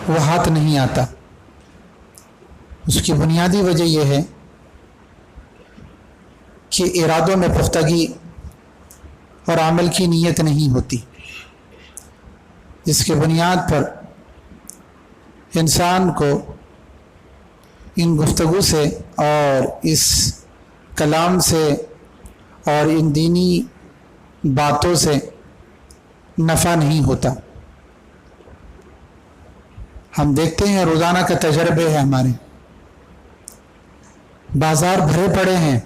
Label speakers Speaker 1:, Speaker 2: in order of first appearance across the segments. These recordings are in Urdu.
Speaker 1: وہ ہاتھ نہیں آتا۔ اس کی بنیادی وجہ یہ ہے کہ ارادوں میں پختگی اور عمل کی نیت نہیں ہوتی، جس کی بنیاد پر انسان کو ان گفتگو سے اور اس کلام سے اور ان دینی باتوں سے نفع نہیں ہوتا۔ ہم دیکھتے ہیں، روزانہ کا تجربے ہے ہمارے، بازار بھرے پڑے ہیں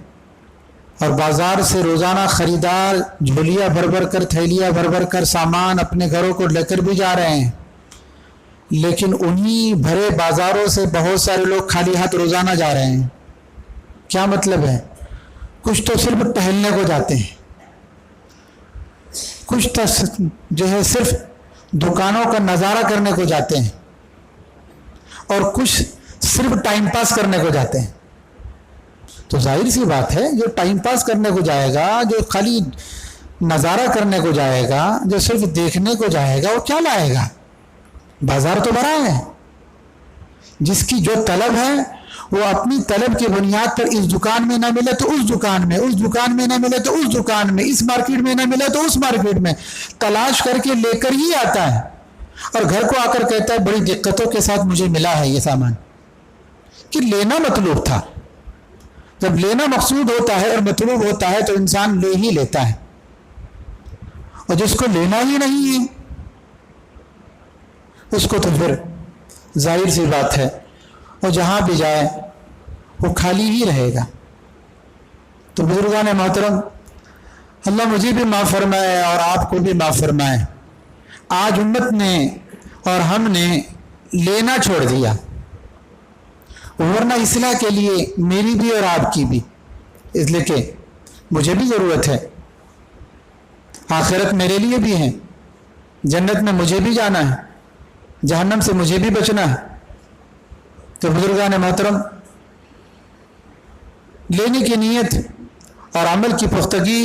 Speaker 1: اور بازار سے روزانہ خریدار جھولیاں بھر بھر کر، تھیلیاں بھر بھر کر سامان اپنے گھروں کو لے کر بھی جا رہے ہیں، لیکن انہی بھرے بازاروں سے بہت سارے لوگ خالی ہاتھ روزانہ جا رہے ہیں۔ کیا مطلب ہے؟ کچھ تو صرف ٹہلنے کو جاتے ہیں، کچھ تو جو ہے صرف دکانوں کا نظارہ کرنے کو جاتے ہیں، اور کچھ صرف ٹائم پاس کرنے کو جاتے ہیں۔ تو ظاہر سی بات ہے، جو ٹائم پاس کرنے کو جائے گا، جو خالی نظارہ کرنے کو جائے گا، جو صرف دیکھنے کو جائے گا، وہ کیا لائے گا؟ بازار تو بھرا ہے۔ جس کی جو طلب ہے وہ اپنی طلب کی بنیاد پر اس دکان میں نہ ملے تو اس دکان میں، اس دکان میں نہ ملے تو اس دکان میں، اس مارکیٹ میں نہ ملے تو اس مارکیٹ میں تلاش کر کے لے کر ہی آتا ہے، اور گھر کو آ کر کہتا ہے بڑی دقتوں کے ساتھ مجھے ملا ہے یہ سامان۔ کہ لینا مطلوب تھا۔ جب لینا مقصود ہوتا ہے اور مطلوب ہوتا ہے تو انسان لے ہی لیتا ہے، اور جس کو لینا ہی نہیں ہے اس کو تو پھر ظاہر سی بات ہے وہ جہاں بھی جائے وہ خالی ہی رہے گا۔ تو بزرگان محترم، اللہ مجھے بھی معاف فرمائے اور آپ کو بھی معاف فرمائے، آج امت نے اور ہم نے لینا چھوڑ دیا، ورنہ اصلاح کے لیے میری بھی اور آپ کی بھی، اس لیے کہ مجھے بھی ضرورت ہے، آخرت میرے لیے بھی ہے، جنت میں مجھے بھی جانا ہے، جہنم سے مجھے بھی بچنا ہے۔ تو بزرگان محترم، لینے کی نیت اور عمل کی پختگی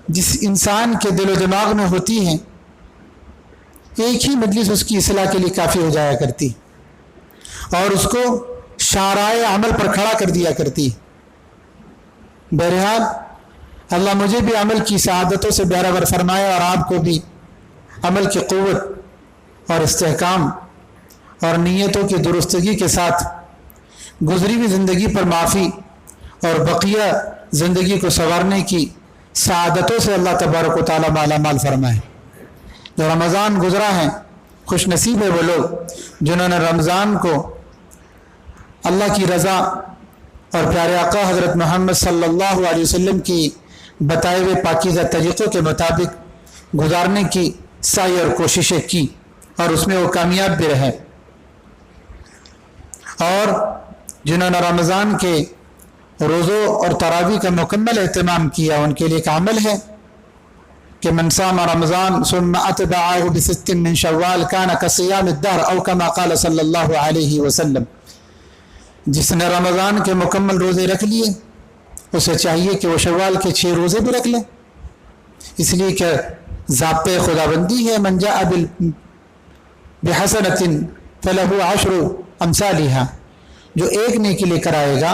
Speaker 1: جس انسان کے دل و دماغ میں ہوتی ہے، ایک ہی مجلس اس کی اصلاح کے لیے کافی ہو جایا کرتی اور اس کو شعرائے عمل پر کھڑا کر دیا کرتی۔ بہرحال اللہ مجھے بھی عمل کی سعادتوں سے بہرور فرمائے اور آپ کو بھی عمل کی قوت اور استحکام اور نیتوں کی درستگی کے ساتھ گزری ہوئی زندگی پر معافی اور بقیہ زندگی کو سنوارنے کی سعادتوں سے اللہ تبارک و تعالیٰ مالا مال فرمائے۔ جو رمضان گزرا ہے، خوش نصیب ہے وہ لوگ جنہوں نے رمضان کو اللہ کی رضا اور پیارے آقا حضرت محمد صلی اللہ علیہ وسلم کی بتائے ہوئے پاکیزہ طریقوں کے مطابق گزارنے کی سعی اور کوششیں کی، اور اس میں وہ کامیاب بھی رہے۔ اور جنہوں نے رمضان کے روزوں اور تراویح کا مکمل اہتمام کیا، ان کے لیے ایک عمل ہے کہ من صام رمضان ثم اتبعه بست من شوال كان كصيام الدهر او كما قال صلی اللہ علیہ وسلم۔ جس نے رمضان کے مکمل روزے رکھ لیے، اسے چاہیے کہ وہ شوال کے 6 روزے بھی رکھ لے، اس لیے کہ ضابطۂ خدا بندی ہے، من جاء بحسنۃ فلہ 10 امثالها، جو ایک نیکی لے کر آئے گا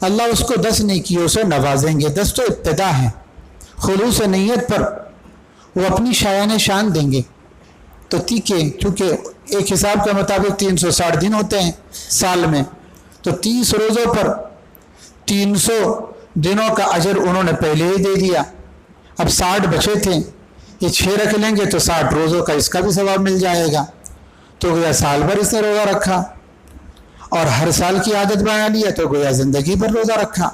Speaker 1: اللہ اس کو 10 نیکیوں سے نوازیں گے۔ 10 تو ابتدا ہے، خلوص نیت پر وہ اپنی شایان شان دیں گے۔ تو چونکہ ایک حساب کے مطابق 360 دن ہوتے ہیں سال میں، تو 30 روزوں پر 300 دنوں کا اجر انہوں نے پہلے ہی دے دیا۔ اب 60 بچے تھے، یہ 6 رکھ لیں گے تو 60 روزوں کا اس کا بھی ثواب مل جائے گا۔ تو گویا سال بھر اس نے روزہ رکھا، اور ہر سال کی عادت بنا لیا تو گویا زندگی بھر روزہ رکھا۔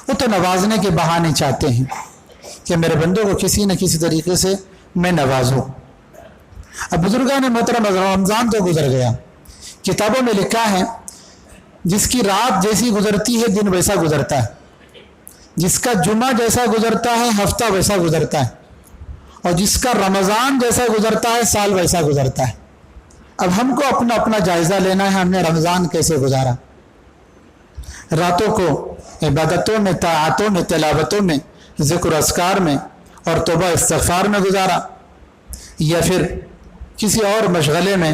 Speaker 1: وہ تو نوازنے کے بہانے چاہتے ہیں کہ میرے بندوں کو کسی نہ کسی طریقے سے میں نوازوں۔ اب بزرگان محترم، رمضان تو گزر گیا، کتابوں میں لکھا ہے جس کی رات جیسی گزرتی ہے دن ویسا گزرتا ہے، جس کا جمعہ جیسا گزرتا ہے ہفتہ ویسا گزرتا ہے، اور جس کا رمضان جیسا گزرتا ہے سال ویسا گزرتا ہے۔ اب ہم کو اپنا اپنا جائزہ لینا ہے، ہم نے رمضان کیسے گزارا؟ راتوں کو عبادتوں میں، طاعتوں میں، تلاوتوں میں، ذکر و اذکار میں اور توبہ استغفار میں گزارا، یا پھر کسی اور مشغلے میں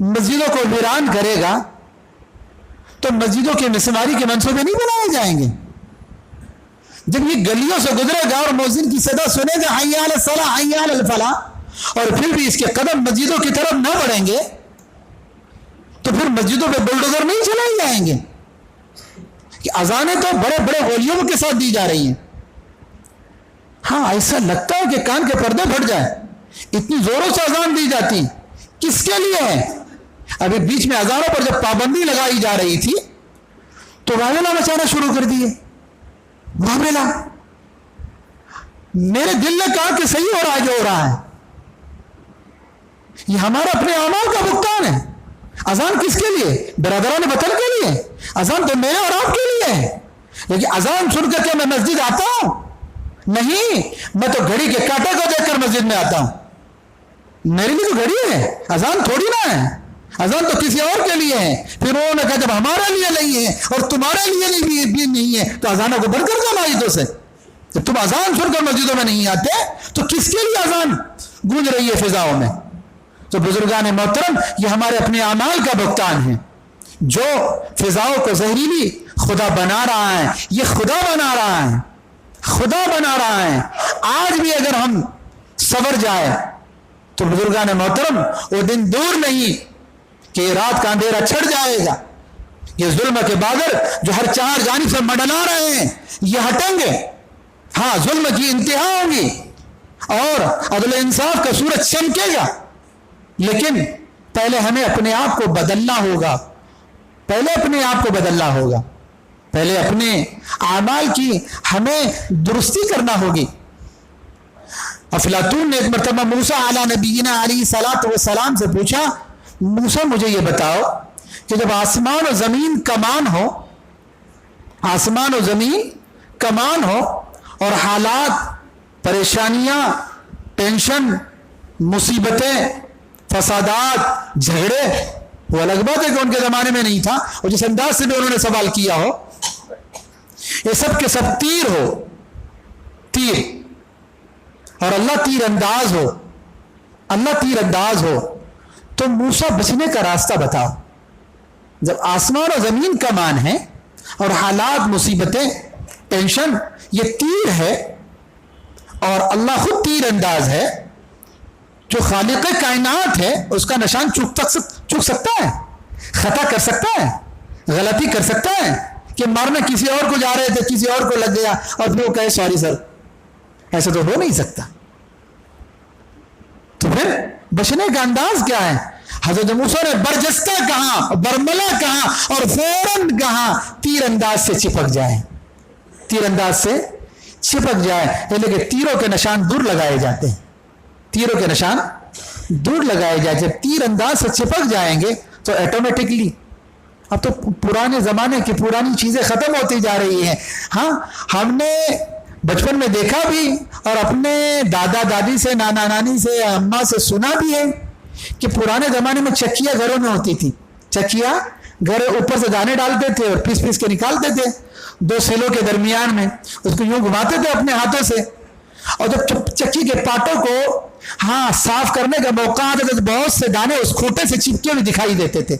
Speaker 1: مسجدوں کو ویران کرے گا تو مسجدوں کے مسماری کے منصوبے نہیں بنائے جائیں گے؟ جب یہ گلیوں سے گزرے گا اور مؤذن کی صدا سنے گا حی علی الصلاۃ حی علی الفلاح، اور پھر بھی اس کے قدم مسجدوں کی طرف نہ بڑھیں گے تو پھر مسجدوں پہ بلڈوزر نہیں چلائے جائیں گے؟ کہ اذانیں تو بڑے بڑے والیوم کے ساتھ دی جا رہی ہیں. ہاں ایسا لگتا ہے کہ کان کے پردے پھٹ جائیں، اتنی زوروں سے اذان دی جاتی، کس کے لیے ہے؟ ابھی بیچ میں اذانوں پر جب پابندی لگائی جا رہی تھی تو معاملہ مچانا شروع کر دیے. معاملہ میرے دل نے کہا کہ صحیح ہو رہا ہے جو ہو رہا ہے، یہ ہمارا اپنے اعمال کا بھگتان ہے. اذان کس کے لیے؟ برادران وطن کے لیے. اذان تو میرے اور آپ کے لیے ہے، لیکن اذان سن کر کے میں مسجد آتا ہوں؟ نہیں، میں تو گھڑی کے کانٹے کو دیکھ کر مسجد میں آتا ہوں. میرے لیے تو گھڑی ہے، اذان تھوڑی نہ ہے. اذان تو کسی اور کے لیے ہے. پھر انہوں نے کہا جب ہمارے لیے نہیں ہے اور تمہارے لیے بھی نہیں ہے تو اذانوں کو بند کر دو مائدوں سے. جب تم اذان سن کر مسجدوں میں نہیں آتے تو کس کے لیے اذان گونج رہی ہے فضاؤں میں؟ تو بزرگان محترم، یہ ہمارے اپنے اعمال کا بھگتان ہے. جو فضاؤں کو زہریلی خدا بنا رہا ہے، یہ خدا بنا رہا ہے، خدا بنا رہا ہے. آج بھی اگر ہم سنور جائے تو بزرگان محترم وہ دن دور نہیں کہ رات کا اندھیرا چھڑ جائے گا. یہ ظلم کے بادل جو ہر چار جانب سے منڈلا رہے ہیں یہ ہٹیں گے. ہاں، ظلم کی انتہا ہوگی اور عدل انصاف کا سورج چمکے گا، لیکن پہلے ہمیں اپنے آپ کو بدلنا ہوگا. پہلے اپنے آپ کو بدلنا ہوگا، پہلے اپنے اعمال کی ہمیں درستی کرنا ہوگی. افلاطون نے ایک مرتبہ موسیٰ علی نبینا علیہ الصلوۃ والسلام سے پوچھا، موسیٰ مجھے یہ بتاؤ کہ جب آسمان و زمین کمان ہو، آسمان و زمین کمان ہو اور حالات، پریشانیاں، ٹینشن، مصیبتیں، فسادات، جھگڑے، وہ الگ بات ہے کہ ان کے زمانے میں نہیں تھا اور جس انداز سے بھی انہوں نے سوال کیا ہو، یہ سب کے سب تیر ہو، تیر، اور اللہ تیر انداز ہو، اللہ تیر انداز ہو، تو موسیٰ بچنے کا راستہ بتاؤ. جب آسمان و زمین کا مان ہے اور حالات، مصیبتیں، ٹینشن یہ تیر ہے اور اللہ خود تیر انداز ہے، جو خالق کائنات ہے اس کا نشان چوک سکتا ہے، خطا کر سکتا ہے، غلطی کر سکتا ہے کہ مارنے کسی اور کو جا رہے تھے، کسی اور کو لگ گیا اور پھر وہ کہے سوری سر. ایسا تو ہو نہیں سکتا. تو پھر بچنے کا انداز کیا ہے؟ حضرت موسیٰ نے برجستہ کہا، برملا کہا اور فوراً کہا تیر انداز سے چپک جائے، تیر انداز سے چپک جائے. لیکن تیروں کے نشان دور لگائے جاتے ہیں، تیروں کے نشان دور لگائے جائے. جب تیر انداز سے چپک جائیں گے تو ایٹومیٹکلی، اب تو پرانے زمانے کی پرانی چیزیں ختم ہوتی جا رہی ہیں. ہاں، ہم نے بچپن میں دیکھا بھی اور اپنے دادا دادی سے، نانا نانی سے، اماں سے سنا بھی ہے کہ پرانے زمانے میں چکیاں گھروں میں ہوتی تھی. چکیاں گھر اوپر سے دانے ڈالتے تھے اور پیس پیس کے نکالتے تھے، دو سیلوں کے درمیان میں اس کو یوں گھماتے تھے اپنے ہاتھوں سے، اور جب چکی کے پاٹوں کو صاف کرنے کا موقع آتا تھا تو بہت سے دانے اس کھوٹے سے چپکے ہوئے دکھائی دیتے تھے،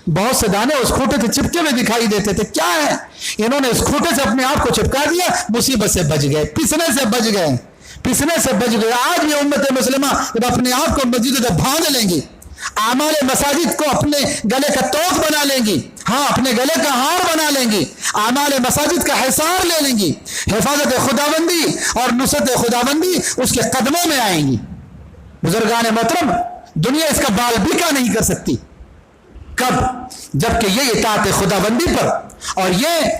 Speaker 1: بہت سے دانے اس کھوٹے سے چپکے ہوئے دکھائی دیتے تھے. کیا ہے؟ انہوں نے اس کھوٹے سے اپنے آپ کو چپکا دیا، مصیبت سے بچ گئے، پسنے سے بچ گئے، پسنے سے بچ گئے. آج بھی امت مسلمہ جب اپنے آپ کو مسجد جب باندھ لیں گی، اعمال مساجد کو اپنے گلے کا توق بنا لیں گی، اپنے گلے کا ہار بنا لیں گی، اعمال مساجد کا حصار لے لیں گی، حفاظت خداوندی اور نصرت خداوندی اس کے قدموں میں آئیں گی. بزرگان محترم، دنیا اس کا بال بیکا نہیں کر سکتی. کب؟ جبکہ یہ اطاعت خداوندی پر اور یہ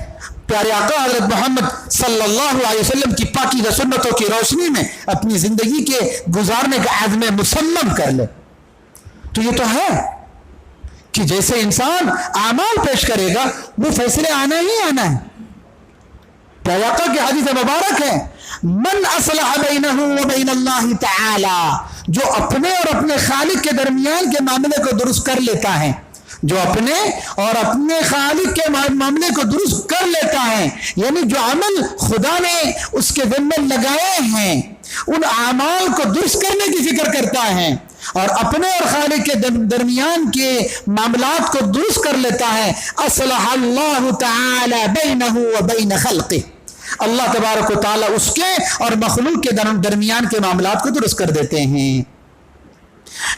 Speaker 1: پیارے آقا حضرت محمد صلی اللہ علیہ وسلم کی پاکیزہ سنتوں کی روشنی میں اپنی زندگی کے گزارنے کا عزم مصمم کر لے. تو یہ تو ہے کہ جیسے انسان اعمال پیش کرے گا وہ فیصلے آنا ہی آنا ہے. پیارے آقا کی حدیث مبارک ہے، من اصلح بینہ و بین اللہ تعالی، جو اپنے اور اپنے خالق کے درمیان کے معاملے کو درست کر لیتا ہے، جو اپنے اور اپنے خالق کے معاملے کو درست کر لیتا ہے، یعنی جو عمل خدا نے اس کے ذمہ لگائے ہیں ان اعمال کو درست کرنے کی فکر کرتا ہے اور اپنے اور خالق کے درمیان کے معاملات کو درست کر لیتا ہے، اصلح اللہ تعالی بینہ و بین خلقہ، اللہ تبارک و تعالی اس کے اور مخلوق کے درمیان کے معاملات کو درست کر دیتے ہیں۔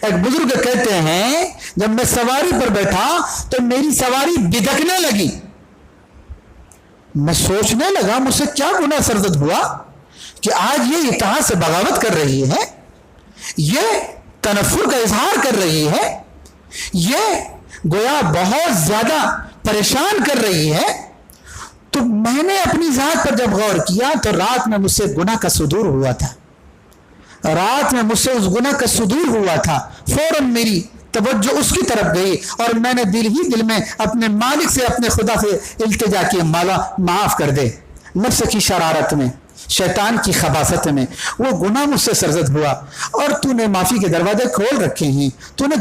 Speaker 1: ایک بزرگ کہتے ہیں جب میں سواری پر بیٹھا تو میری سواری بدکنے لگی، میں سوچنے لگا مجھ سے کیا گناہ سرزد ہوا کہ آج یہ اتحاد سے بغاوت کر رہی ہے، یہ تنفر کا اظہار کر رہی ہے، یہ گویا بہت زیادہ پریشان کر رہی ہے۔ تو میں نے اپنی ذات پر جب غور کیا تو رات میں مجھ سے گناہ کا صدور ہوا تھا، رات میں مجھ سے اس گناہ کا صدور ہوا تھا، فوراً میری توجہ اس کی طرف گئی اور میں نے دل ہی دل میں اپنے مالک سے، اپنے خدا سے التجا کی، مولا معاف کر دے، نفس کی شرارت میں، شیطان کی خباثت میں وہ گناہ مجھ سے سرزد ہوا، اور تو نے معافی کے دروازے کھول رکھے ہیں، تو نے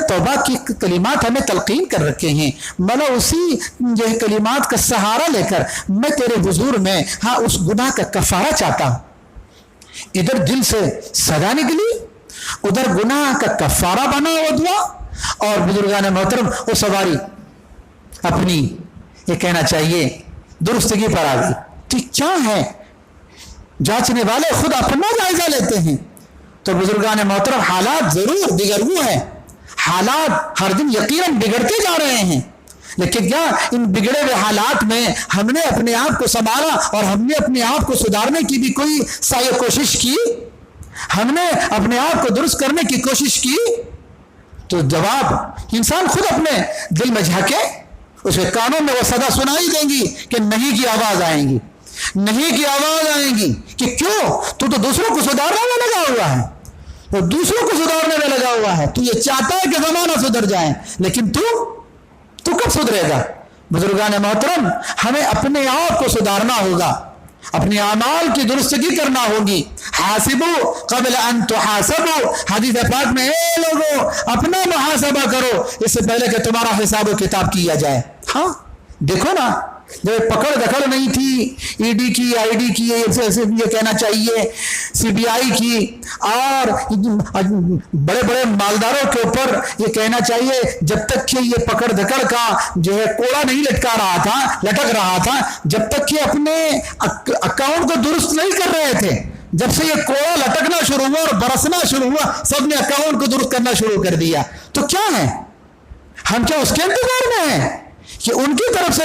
Speaker 1: توبہ کی کلمات ہمیں تلقین کر رکھے ہیں، مولا اسی جو کلمات کا سہارا لے کر میں تیرے حضور میں ہاں اس گناہ کا کفارہ چاہتا ہوں۔ ادھر دل سے سزا نکلی، ادھر گناہ کا کفارہ بنا وہ دعا، اور بزرگان محترم وہ سواری اپنی یہ کہنا چاہیے درستگی پر آ گئی۔ ٹھیک کیا ہے، جانچنے والے خود اپنا جائزہ لیتے ہیں۔ تو بزرگان محترم حالات ضرور دیگرگو ہیں، حالات ہر دن یقیناً بگڑتے جا رہے ہیں، لیکن کیا ان بگڑے ہوئے حالات میں ہم نے اپنے آپ کو سنبھالا اور ہم نے اپنے آپ کو سدھارنے کی بھی کوئی سعی کوشش کی؟ ہم نے اپنے آپ کو درست کرنے کی کوشش کی؟ تو جواب انسان خود اپنے دل میں جھانکے، اس کے کانوں میں وہ صدا سنائی دیں گی کہ نہیں کی آواز آئیں گی، نہیں کی آواز آئیں گی کہ کیوں تو دوسروں کو سدھارنے میں لگا ہوا ہے، وہ دوسروں کو سدھارنے میں لگا ہوا ہے، تو یہ چاہتا ہے کہ زمانہ سدھر جائے، لیکن تو کب سدھرے گا؟ بزرگان محترم ہمیں اپنے آپ کو سدھارنا ہوگا، اپنے اعمال کی درستگی کرنا ہوگی۔ حاسبو قبل ان تحاسبو، حدیث پاک میں اے لوگو اپنا محاسبہ کرو اس سے پہلے کہ تمہارا حساب و کتاب کیا جائے۔ ہاں دیکھو نا، جب پکڑ دکڑ نہیں تھی ای ڈی کی، آئی ڈی کی، یہ کہنا چاہیے سی بی آئی کی، اور بڑے بڑے مالداروں کے اوپر یہ کہنا چاہیے جب تک کہ یہ پکڑ دکڑ کا جو ہے کوڑا نہیں لٹک رہا تھا، جب تک کہ اپنے اکاؤنٹ کو درست نہیں کر رہے تھے، جب سے یہ کوڑا لٹکنا شروع ہوا اور برسنا شروع ہوا سب نے اکاؤنٹ کو درست کرنا شروع کر دیا۔ تو کیا ہے، ہم کیا اس کے انتظار میں ہیں کہ ان کی طرف سے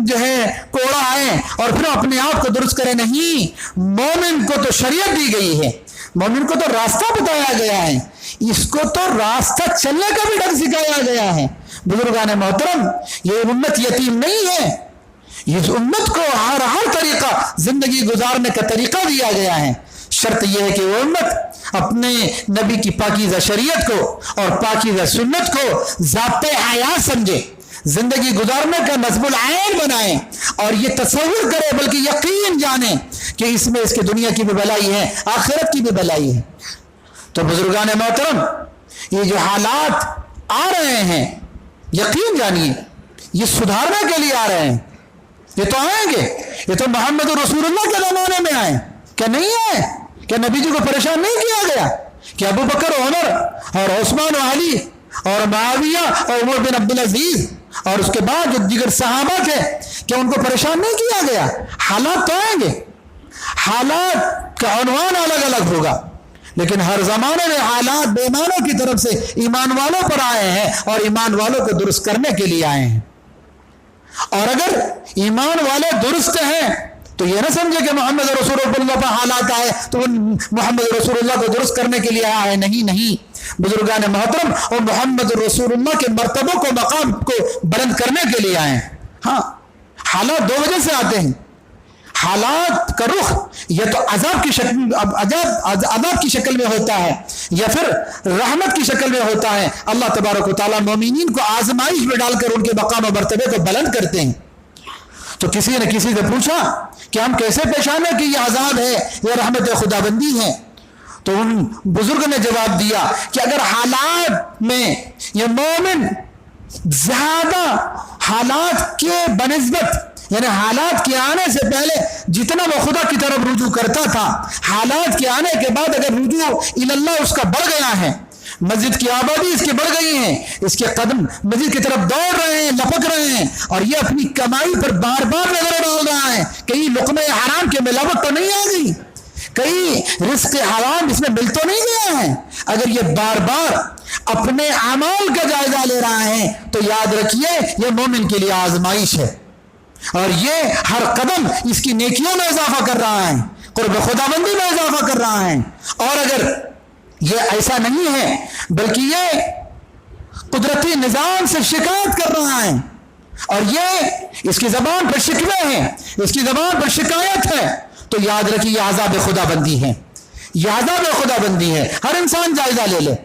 Speaker 1: جو ہے کوڑا آئے اور پھر اپنے آپ کو درست کرے؟ نہیں، مومن کو تو شریعت دی گئی ہے، مومن کو تو راستہ بتایا گیا ہے، اس کو تو راستہ چلنے کا بھی ڈھنگ سکھایا گیا ہے۔ بزرگان محترم یہ امت یتیم نہیں ہے، اس امت کو ہر طریقہ زندگی گزارنے کا طریقہ دیا گیا ہے۔ شرط یہ ہے کہ وہ امت اپنے نبی کی پاکیزہ شریعت کو اور پاکیزہ سنت کو ضابطۂ حیات سمجھے، زندگی گزارنے کا نصب العین بنائیں، اور یہ تصور کرے بلکہ یقین جانے کہ اس میں اس کی دنیا کی بھی بھلائی ہے، آخرت کی بھی بھلائی ہے۔ تو بزرگان محترم یہ جو حالات آ رہے ہیں یقین جانیے یہ سدھارنے کے لیے آ رہے ہیں، یہ تو آئیں گے، یہ تو محمد رسول اللہ کے زمانے میں آئے، کیا نہیں آئے؟ کیا نبی جی کو پریشان نہیں کیا گیا کہ ابو بکر، عمر اور عثمان و علی اور معاویہ اور عمر بن عبدالعزیز اور اس کے بعد جو دیگر صحابہ تھے کیا ان کو پریشان نہیں کیا گیا؟ حالات تو آئیں گے، حالات کا عنوان الگ الگ ہوگا، لیکن ہر زمانے میں حالات بے ایمانوں کی طرف سے ایمان والوں پر آئے ہیں اور ایمان والوں کو درست کرنے کے لیے آئے ہیں۔ اور اگر ایمان والے درست ہیں تو یہ نہ سمجھے کہ محمد رسول اللہ پر حالات آئے تو محمد رسول اللہ کو درست کرنے کے لیے آئے، نہیں، بزرگان محترم اور محمد رسول اللہ کے مرتبوں کو، مقام کو بلند کرنے کے لیے آئے۔ ہاں حالات دو وجہ سے آتے ہیں، حالات کا رخ یا تو عذاب کی شکل میں ہوتا ہے یا پھر رحمت کی شکل میں ہوتا ہے۔ اللہ تبارک و تعالیٰ مومنین کو آزمائش میں ڈال کر ان کے مقام و مرتبے کو بلند کرتے ہیں۔ تو کسی نے کسی سے پوچھا کہ ہم کیسے پہچانے کہ یہ عذاب ہے یا رحمت خداوندی ہے؟ تو ان بزرگ نے جواب دیا کہ اگر حالات میں یہ مومن زیادہ حالات کے بنسبت، یعنی حالات کے آنے سے پہلے جتنا وہ خدا کی طرف رجوع کرتا تھا، حالات کے آنے کے بعد اگر رجوع اللہ اس کا بڑھ گیا ہے، مسجد کی آبادی اس کی بڑھ گئی ہے، اس کے قدم مسجد کی طرف دوڑ رہے ہیں، لپک رہے ہیں، اور یہ اپنی کمائی پر بار بار نظر ڈال رہا ہے کہیں لقمہ حرام کی ملاوٹ تو نہیں آ گئی، کہیں رزق حرام اس میں مل تو نہیں گیا ہے۔ اگر یہ بار بار اپنے اعمال کا جائزہ لے رہا ہے تو یاد رکھیے یہ مومن کے لیے آزمائش ہے، اور یہ ہر قدم اس کی نیکیوں میں اضافہ کر رہا ہے، قرب خدا بندی میں اضافہ کر رہا ہے۔ اور اگر یہ ایسا نہیں ہے بلکہ یہ قدرتی نظام سے شکایت کر رہا ہے، اور یہ اس کی زبان پر شکوے ہیں، اس کی زبان پر شکایت ہے، تو یاد رکھیے یہ عذاب خدا بندی ہے، یہ عذاب خدا بندی ہے۔ ہر انسان جائزہ لے لے،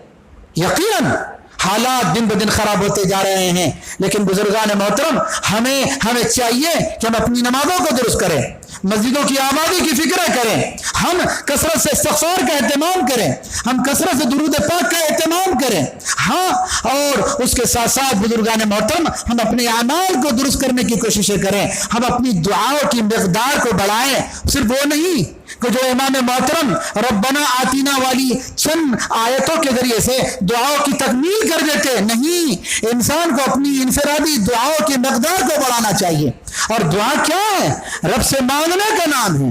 Speaker 1: یقیناً حالات دن بدن خراب ہوتے جا رہے ہیں، لیکن بزرگان محترم ہمیں چاہیے کہ ہم اپنی نمازوں کو درست کریں، مسجدوں کی آبادی کی فکر کریں، ہم کثرت سے استغفار کا اہتمام کریں، ہم کثرت سے درود پاک کا اہتمام کریں، ہاں، اور اس کے ساتھ ساتھ بزرگان محترم ہم اپنے اعمال کو درست کرنے کی کوششیں کریں، ہم اپنی دعاؤں کی مقدار کو بڑھائیں۔ صرف وہ نہیں کہ جو امام محترم ربنا آتینا والی چند آیتوں کے ذریعے سے دعاؤں کی تکمیل کر دیتے، نہیں، انسان کو اپنی انفرادی دعاؤں کی مقدار کو بڑھانا چاہیے۔ اور دعا کیا ہے؟ رب سے مانگنے کا نام ہے،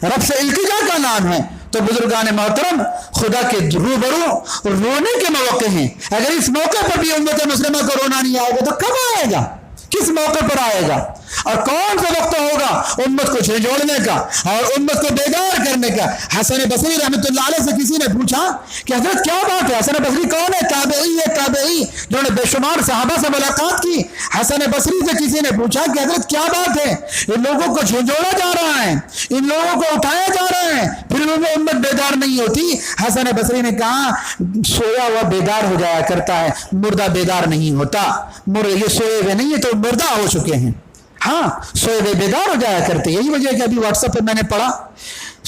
Speaker 1: رب سے التجا کا نام ہے۔ تو بزرگان محترم خدا کے روبرو رونے کے مواقع ہیں، اگر اس موقع پر بھی امت مسلمہ کو رونا نہیں آئے گا تو کب آئے گا؟ کس موقع پر آئے گا؟ اور کون سا وقت ہوگا امت کو جھنجھوڑنے کا اور امت کو بیدار کرنے کا؟ حسن بصری رحمۃ اللہ علیہ سے کسی نے پوچھا کہ حضرت کیا بات ہے؟ حسن بصری کون ہے؟ تابعی ہے، تابعی جنہوں نے بے شمار صحابہ سے ملاقات کی۔ حسن بصری سے کسی نے پوچھا کہ حضرت کیا بات ہے؟ ان لوگوں کو جھنجھوڑا جا رہا ہے، ان لوگوں کو اٹھایا جا رہا ہے، پھر وہ امت بیدار نہیں ہوتی۔ حسن بصری نے کہا سویا ہوا بیدار ہو جایا کرتا ہے، مردہ بیدار نہیں ہوتا۔ یہ سوئے ہوئے نہیں ہے تو مردہ ہو چکے ہیں، ہاں سوئے ہوئے بیدار ہو جایا کرتے۔ یہی وجہ ہے کہ ابھی واٹس ایپ پہ میں نے پڑھا،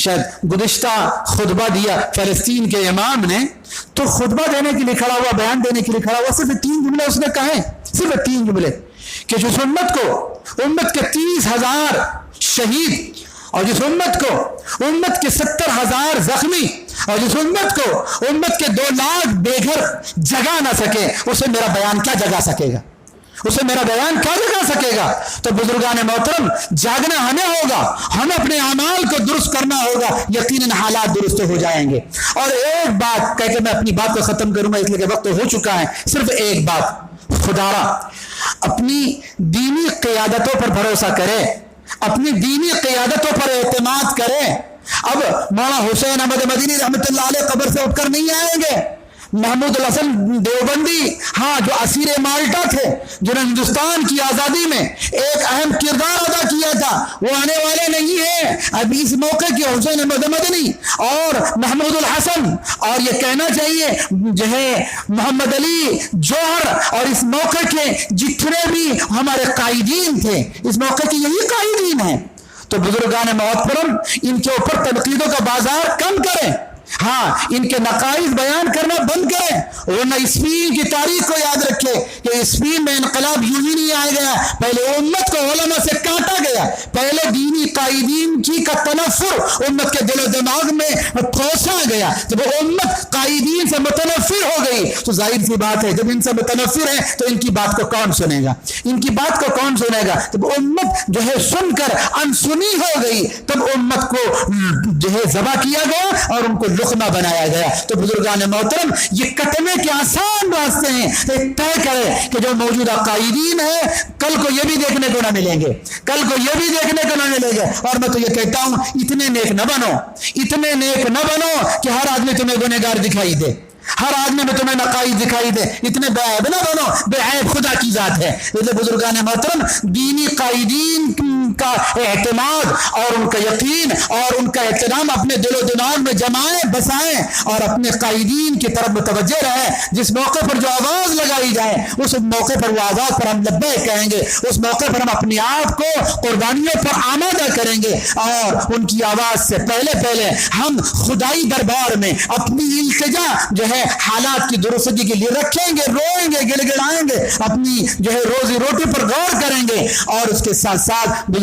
Speaker 1: شاید گزشتہ خطبہ دیا فلسطین کے امام نے، تو خطبہ دینے کے لیے کھڑا ہوا، بیان دینے کے لیے کھڑا ہوا، صرف 3 جملے اس نے کہے، صرف 3 جملے، کہ جس امت کے 30,000 شہید، اور جس امت کے 70,000 زخمی، اور جس امت کے 2 لاکھ بے گھر جگا نہ سکے، اسے میرا بیان کیا جگا سکے گا؟ اسے میرا بیان کیا جگا سکے گا؟ تو بزرگان محترم جاگنا ہمیں ہوگا، ہمیں اپنے اعمال کو درست کرنا ہوگا، یقیناً حالات درست ہو جائیں گے۔ اور ایک بات کہہ کے میں اپنی بات کو ختم کروں گا، اس لیے کہ وقت ہو چکا ہے، صرف ایک بات، خدارا اپنی دینی قیادتوں پر بھروسہ کرے، اپنی دینی قیادتوں پر اعتماد کرے۔ اب مولانا حسین احمد مدنی رحمۃ اللہ علیہ قبر سے اٹھ کر نہیں آئیں گے، محمود الحسن دیوبندی، ہاں، جو اسیر مالٹا تھے، جنہوں نے ہندوستان کی آزادی میں ایک اہم کردار ادا کیا تھا، وہ آنے والے نہیں ہیں۔ اب اس موقع کے حسین احمد مدنی اور محمود الحسن، اور یہ کہنا چاہیے جو ہے محمد علی جوہر، اور اس موقع کے جتنے بھی ہمارے قائدین تھے، اس موقع کے یہی قائدین ہیں۔ تو بزرگان محترم ان کے اوپر تنقیدوں کا بازار کم کریں، ہاں، ان کے نقائص بیان کرنا بند کریں، ورنہ اسپین کی تاریخ کو یاد رکھے کہ اسپین میں انقلاب یوں ہی نہیں آیا گیا، پہلے امت کو علماء سے کاٹا گیا، پہلے دینی قائدین کی کا تنفر امت کے دل و دماغ میں پھونسا گیا۔ جب امت قائدین سے متنفر ہو گئی تو ظاہر سی بات ہے جب ان سے متنفر ہے تو ان کی بات کو کون سنے گا؟ ان کی بات کو کون سنے گا؟ جب امت جو ہے سن کر انسنی ہو گئی تب امت کو جو ہے ذبح کیا گیا اور ان کو لقمہ بنایا گیا۔ تو بزرگان محترم یہ کٹنے کے آسان راستے ہیں، ایک طے کرے کہ جو موجودہ قائدین ہیں کل کو یہ بھی دیکھنے کو نہ ملیں گے، کل کو یہ بھی دیکھنے کو نہ ملیں گے۔ اور میں تو یہ کہتا ہوں اتنے نیک نہ بنو، اتنے نیک نہ بنو کہ ہر آدمی تمہیں گنہگار دکھائی دے، ہر آدمی میں تمہیں نقائص دکھائی دے، اتنے بے عیب نہ بنو، بے عیب خدا کی ذات ہے۔ اس لیے بزرگان محترم دینی قائدین کا اعتماد اور ان کا یقین اور ان کا احترام اپنے دل و دماغ میں جمائیں، بسائیں، اور اپنے قائدین کی طرف متوجہ رہیں۔ جس موقع پر جو آواز لگائی جائے اس موقع پر وہ آواز پر ہم لبیک کہیں گے، اس موقع پر ہم اپنے آپ کو قربانیوں پر آمادہ کریں گے، اور ان کی آواز سے پہلے ہم خدائی دربار میں اپنی التجا جو ہے حالات کی درستگی کے لیے رکھیں گے، روئیں گے، گڑ گڑائیں گے، اپنی جو ہے روزی روٹی پر غور کریں گے، اور اس کے ساتھ ساتھ